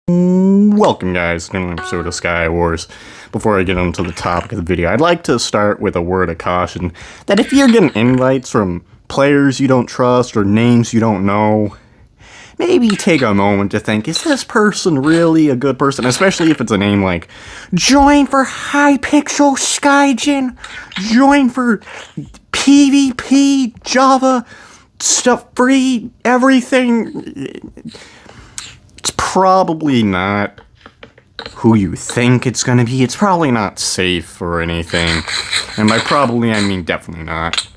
Welcome guys to an episode of Sky Wars. Before I get into the topic of the video, I'd like to start with a word of caution that if you're getting invites from players you don't trust or names you don't know, maybe take a moment to think, is this person really a good person? Especially if it's a name like Join for Hypixel Skygen, Join for PvP, Java, stuff free, everything. It's probably not who you think it's gonna be. It's probably not safe or anything. And by probably, I mean definitely not.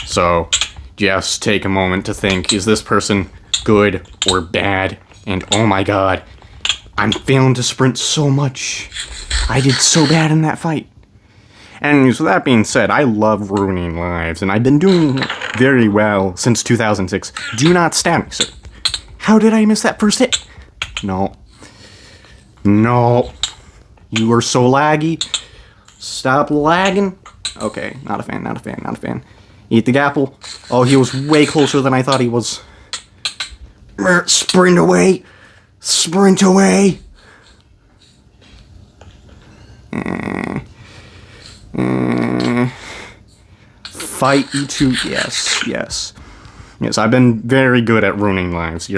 So, just take a moment to think, is this person good or bad? And oh my god, I'm failing to sprint so much. I did so bad in that fight. Anyways, with that being said, I love ruining lives, and I've been doing very well since 2006. Do not stab me, sir. How did I miss that first hit? No. No. You are so laggy. Stop lagging. Okay, not a fan, not a fan, not a fan. Eat the apple. Oh, he was way closer than I thought he was. Sprint away. Sprint away. Fight E2. Yes. Yes, I've been very good at ruining lives.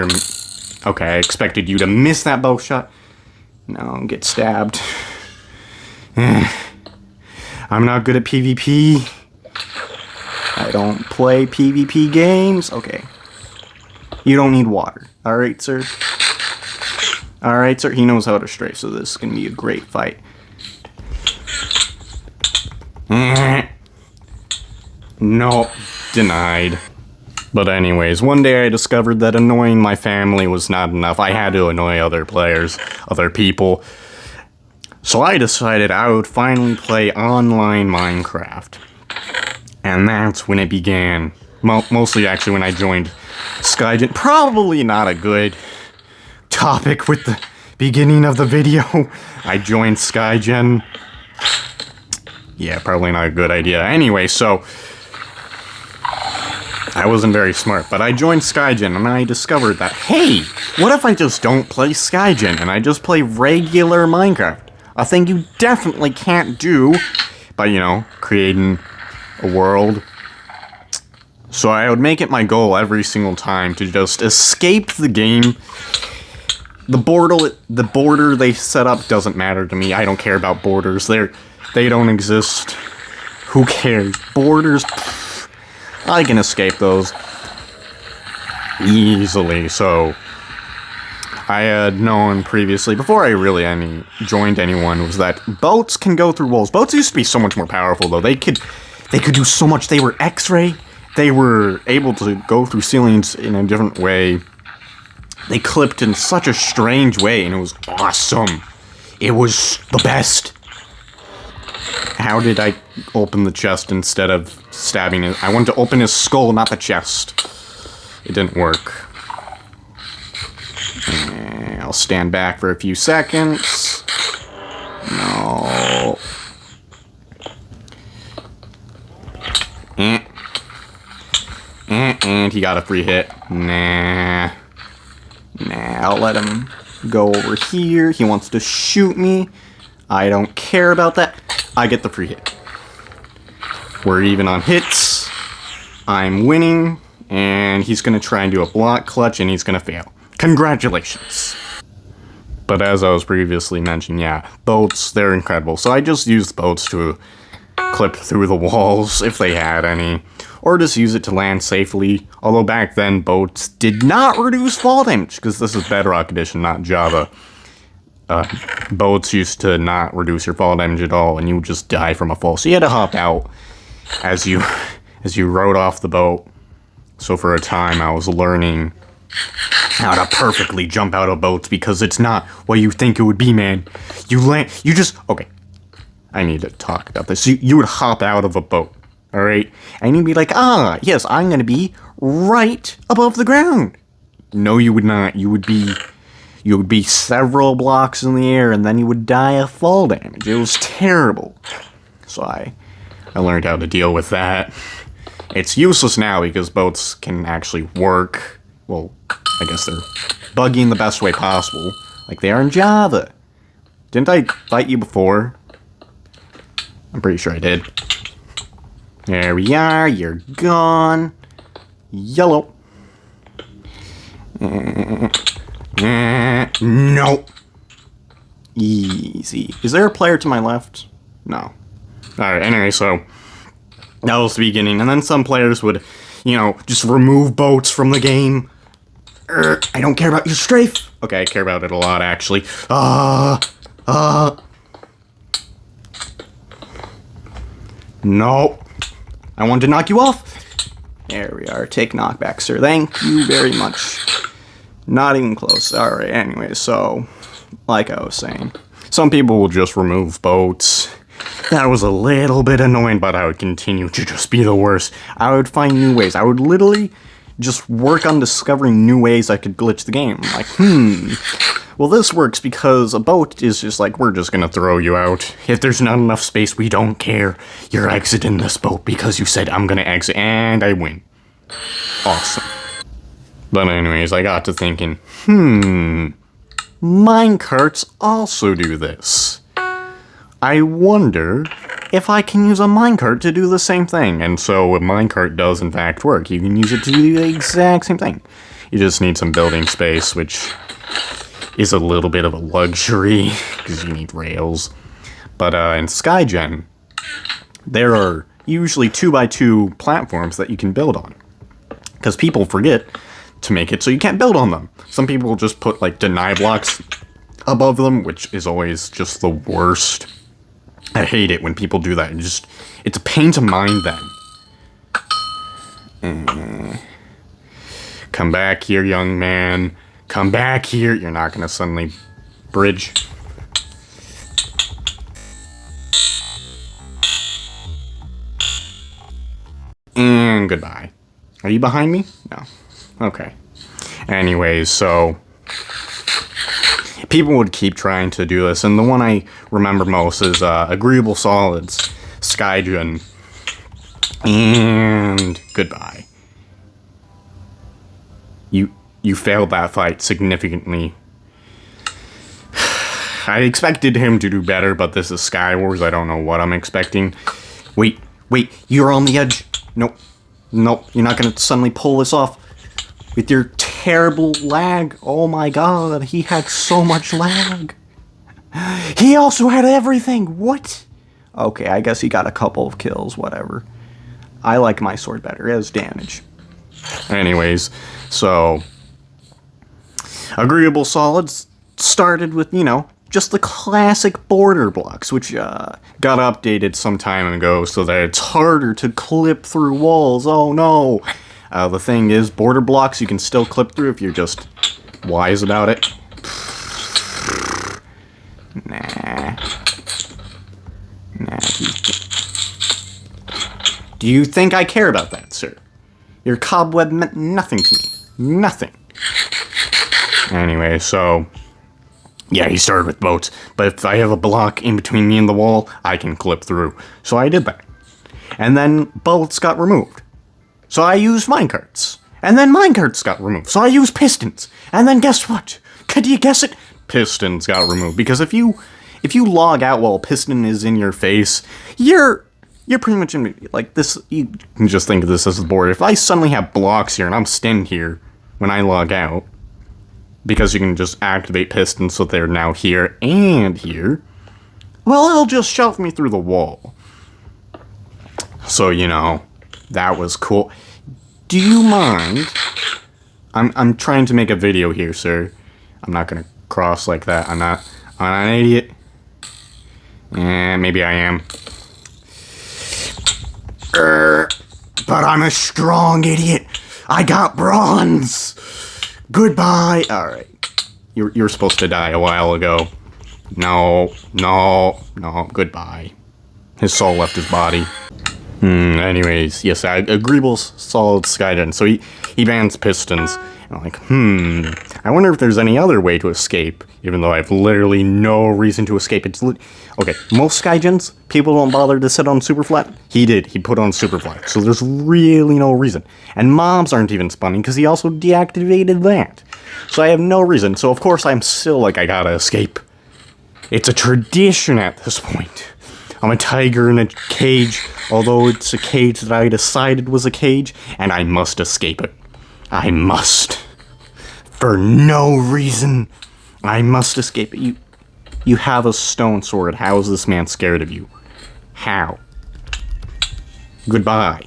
Okay, I expected you to miss that bow shot. No, get stabbed. I'm not good at PvP. I don't play PvP games. Okay. You don't need water. Alright, sir? Alright, sir. He knows how to strafe, so this is going to be a great fight. No, denied. But anyways, one day I discovered that annoying my family was not enough. I had to annoy other players, other people. So I decided I would finally play online Minecraft. And that's when it began. Mostly actually when I joined Skygen. Probably not a good topic with the beginning of the video. I joined Skygen. Yeah, probably not a good idea. Anyway, so I wasn't very smart, but I joined Skygen and I discovered that, hey, what if I just don't play Skygen and I just play regular Minecraft? A thing you definitely can't do by, creating a world. So I would make it my goal every single time to just escape the game. The border they set up doesn't matter to me. I don't care about borders. They don't exist. Who cares? Borders, I can escape those easily. So I had known previously, before I really joined anyone, was that boats can go through walls. Boats used to be so much more powerful, though. They could do so much. They were X-ray. They were able to go through ceilings in a different way. They clipped in such a strange way, and it was awesome. It was the best. How did I open the chest instead of stabbing it? I wanted to open his skull, not the chest. It didn't work. I'll stand back for a few seconds. No. And he got a free hit. Nah, I'll let him go over here. He wants to shoot me. I don't care about that. I get the free hit. We're even on hits. I'm winning. And he's going to try and do a block clutch, and he's going to fail. Congratulations. But as I was previously mentioning, yeah, boats, they're incredible. So I just used boats to clip through the walls, if they had any. Or just use it to land safely. Although back then, boats did not reduce fall damage, because this is Bedrock Edition, not Java. Boats used to not reduce your fall damage at all, and you would just die from a fall. So you had to hop out as you rode off the boat. So for a time, I was learning how to perfectly jump out of boats, because it's not what you think it would be, man. Okay, I need to talk about this. You would hop out of a boat, alright? And you'd be like, yes, I'm gonna be right above the ground. No, you would not. You would be several blocks in the air, and then you would die of fall damage. It was terrible. So I learned how to deal with that. It's useless now because boats can actually work. Well, I guess they're buggy in the best way possible, like they are in Java. Didn't I fight you before? I'm pretty sure I did. There we are, you're gone. Yellow. No. Easy. Is there a player to my left? No. Alright, anyway, so that was the beginning, and then some players would, you know, just remove boats from the game. I don't care about your strafe. Okay, I care about it a lot, actually. No. I want to knock you off. There we are. Take knockback, sir. Thank you very much. Not even close. Alright, anyway, so, like I was saying, some people will just remove boats. That was a little bit annoying, but I would continue to just be the worst. I would find new ways. I would literally just work on discovering new ways I could glitch the game. Like, well, this works because a boat is just like, we're just gonna throw you out. If there's not enough space, we don't care. You're exiting this boat because you said I'm gonna exit, and I win. Awesome. But anyways, I got to thinking, minecarts also do this. I wonder if I can use a minecart to do the same thing. And so a minecart does in fact work. You can use it to do the exact same thing. You just need some building space, which is a little bit of a luxury because you need rails. But in Skygen, there are usually 2x2 platforms that you can build on. Because people forget to make it so you can't build on them. Some people just put like deny blocks above them, which is always just the worst. I hate it when people do that. It's a pain to mind then. Come back here, young man. Come back here. You're not gonna suddenly bridge. And goodbye. Are you behind me? No. Okay. Anyways, so people would keep trying to do this, and the one I remember most is Agreeable Solids, Skygen, and goodbye. You failed that fight significantly. I expected him to do better, but this is Skywars. I don't know what I'm expecting. Wait, you're on the edge. Nope, you're not gonna suddenly pull this off with your terrible lag. Oh my god, he had so much lag. He also had everything. What? Okay, I guess he got a couple of kills, whatever. I like my sword better. It has damage. Anyways, so Agreeable Solids started with, you know, just the classic border blocks, which got updated some time ago so that it's harder to clip through walls. Oh no. The thing is, border blocks you can still clip through if you're just wise about it. Nah. Do you think I care about that, sir? Your cobweb meant nothing to me. Nothing. Anyway, so yeah, he started with boats, but if I have a block in between me and the wall, I can clip through. So I did that. And then boats got removed. So I used minecarts. And then minecarts got removed. So I used pistons. And then guess what? Could you guess it? Pistons got removed. Because if you log out while a piston is in your face, you're pretty much in, like, this. You can just think of this as the border. If I suddenly have blocks here and I'm standing here when I log out, because you can just activate pistons so they're now here and here, well, it'll just shove me through the wall. So, you know, that was cool. Do you mind? I'm trying to make a video here, sir. I'm not gonna cross like that. I'm not an idiot. Maybe I am. But I'm a strong idiot. I got bronze. Goodbye. Alright. You're supposed to die a while ago. No. Goodbye. His soul left his body. Anyways, yes, Agreeable Solid Skyden. So he bans pistons. And I'm like, I wonder if there's any other way to escape, even though I have literally no reason to escape. Okay, most Skygens, people don't bother to sit on super flat. He did. He put on super flat. So there's really no reason. And mobs aren't even spawning because he also deactivated that. So I have no reason. So of course I'm still like, I gotta escape. It's a tradition at this point. I'm a tiger in a cage, although it's a cage that I decided was a cage, and I must escape it. I must. For no reason. I must escape it. You have a stone sword. How is this man scared of you? How? Goodbye.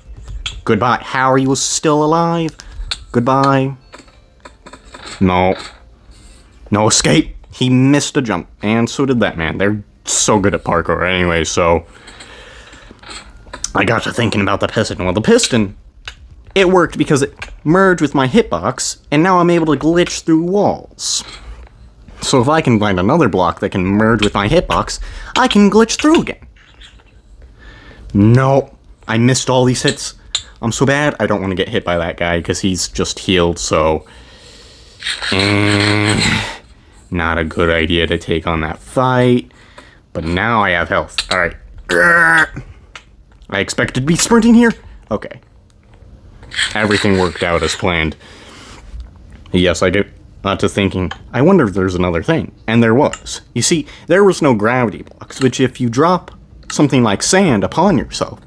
Goodbye. How are you still alive? Goodbye. No. No escape. He missed a jump, and so did that man. They're so good at parkour anyway, so I got to thinking about the piston. Well, the piston, it worked because it merged with my hitbox, and now I'm able to glitch through walls. So if I can find another block that can merge with my hitbox, I can glitch through again. No, I missed all these hits. I'm so bad, I don't want to get hit by that guy because he's just healed, so not a good idea to take on that fight. But now I have health. Alright. I expected to be sprinting here? Okay. Everything worked out as planned. Yes, I got to thinking, I wonder if there's another thing. And there was. You see, there was no gravity blocks, which if you drop something like sand upon yourself,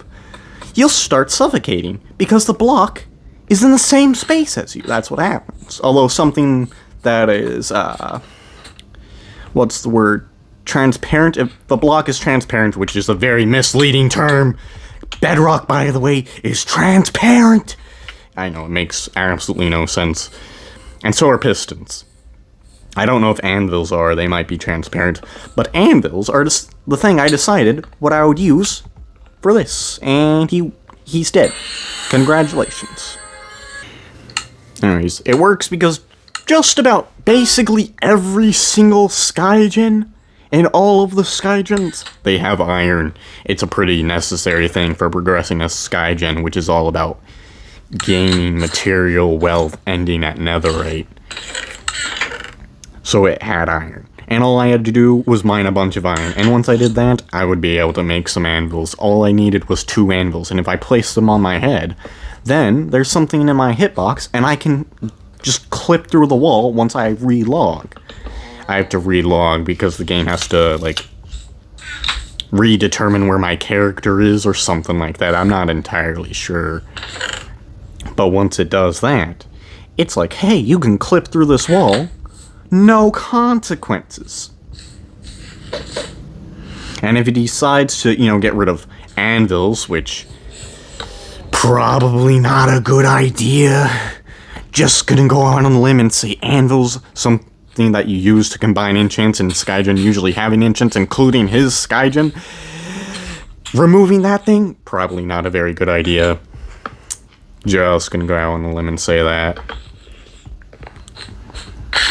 you'll start suffocating because the block is in the same space as you. That's what happens. Although something that is, what's the word? Transparent. If the block is transparent, which is a very misleading term. Bedrock, by the way, is transparent. I know, it makes absolutely no sense. And so are pistons. I don't know if anvils are, they might be transparent. But anvils are just the thing I decided what I would use for this. And he's dead. Congratulations. Anyways, it works because just about basically every single Skygen in all of the Skygens, they have iron. It's a pretty necessary thing for progressing a Skygen, which is all about gaining material wealth ending at netherite. So it had iron. And all I had to do was mine a bunch of iron. And once I did that, I would be able to make some anvils. All I needed was 2 anvils. And if I placed them on my head, then there's something in my hitbox, and I can just clip through the wall once I relog. I have to relog because the game has to, like, redetermine where my character is or something like that. I'm not entirely sure. But once it does that, it's like, hey, you can clip through this wall. No consequences. And if he decides to, get rid of anvils, which probably not a good idea, just gonna go out on a limb and say anvils, something that you use to combine enchants, and Skygen usually having enchants, including his Skygen. Removing that thing, probably not a very good idea. Just gonna go out on a limb and say that.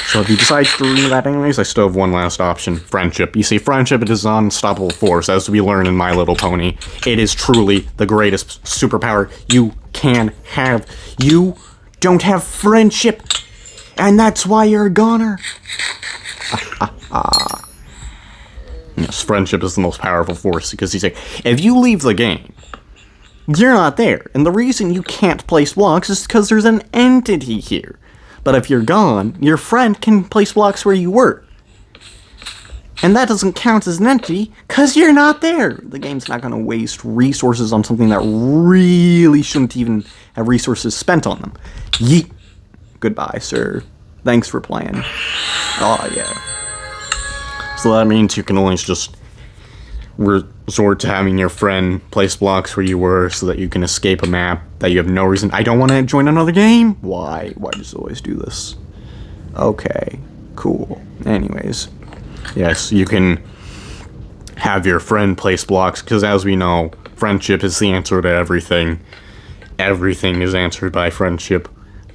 So if he decides to remove that anyways, I still have one last option. Friendship. You see, friendship is an unstoppable force, as we learn in My Little Pony. It is truly the greatest superpower you can have. You don't have friendship, and that's why you're a goner. Yes, friendship is the most powerful force, because he's like, if you leave the game, you're not there. And the reason you can't place blocks is because there's an entity here. But if you're gone, your friend can place blocks where you were. And that doesn't count as an entity, because you're not there. The game's not going to waste resources on something that really shouldn't even have resources spent on them. Yeet. Goodbye, sir. Thanks for playing. Oh, yeah. So that means you can only just resort to having your friend place blocks where you were so that you can escape a map that you have no reason. I don't want to join another game? Why? Why does it always do this? Okay, cool. Anyways, yes, you can have your friend place blocks, because as we know, friendship is the answer to everything. Everything is answered by friendship.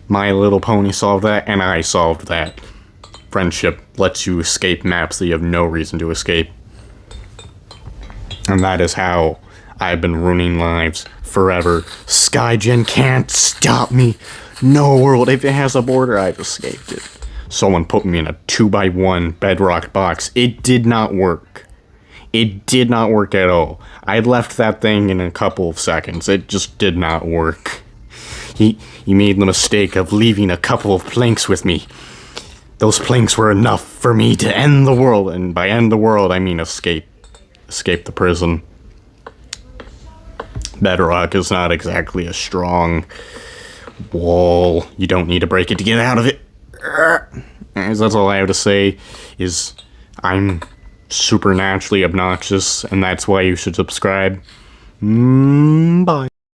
My Little Pony solved that, and I solved that. Friendship lets you escape maps that you have no reason to escape. And that is how I've been ruining lives forever. Skygen can't stop me. No world. If it has a border, I've escaped it. Someone put me in a 2x1 bedrock box. It did not work. It did not work at all. I left that thing in a couple of seconds. It just did not work. He made the mistake of leaving a couple of planks with me. Those planks were enough for me to end the world. And by end the world, I mean escape. Escape the prison. Bedrock is not exactly a strong wall. You don't need to break it to get out of it. That's all I have to say is I'm supernaturally obnoxious, and that's why you should subscribe. Bye.